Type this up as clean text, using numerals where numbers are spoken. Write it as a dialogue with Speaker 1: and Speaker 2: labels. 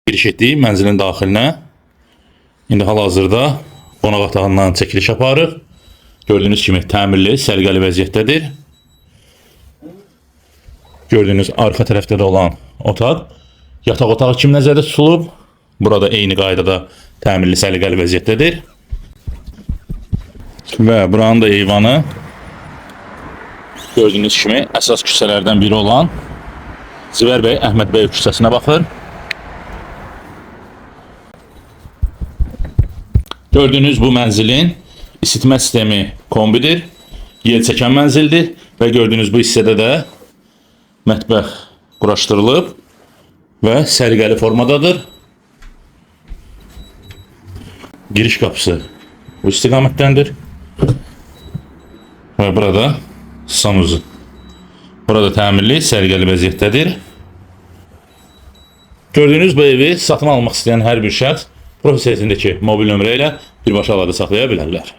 Speaker 1: Giriş etdik mənzilin daxilinə. İndi hal-hazırda qonaq otağından çəkiliş aparırıq. Gördüyünüz kimi təmirli, səliqəli vəziyyətdədir. Gördüyünüz arxa tərəfdə də olan otaq yataq otağı kimi nəzərdə tutulub. Burada eyni qaydada təmirli, səliqəli vəziyyətdədir. Və buranın da eyvanı gördüyünüz kimi əsas küçələrdən biri olan Zivər bəy Əhməd bəy küçəsinə baxır. Gördüyünüz bu mənzilin isitmə sistemi kombidir. Yel çəkən mənzildir və gördüyünüz bu hissədə də mətbəx quraşdırılıb və səliqəli formadadır. Giriş qapısı bu istiqamətdəndir. Və burada sanuzu. Burada təmirli, səliqəli vəziyyətdədir. Gördüyünüz bu evi satın almaq istəyən hər bir şəxs profil sitəsindəki mobil nömrə ilə birbaşa əlaqə saxlaya bilərlər.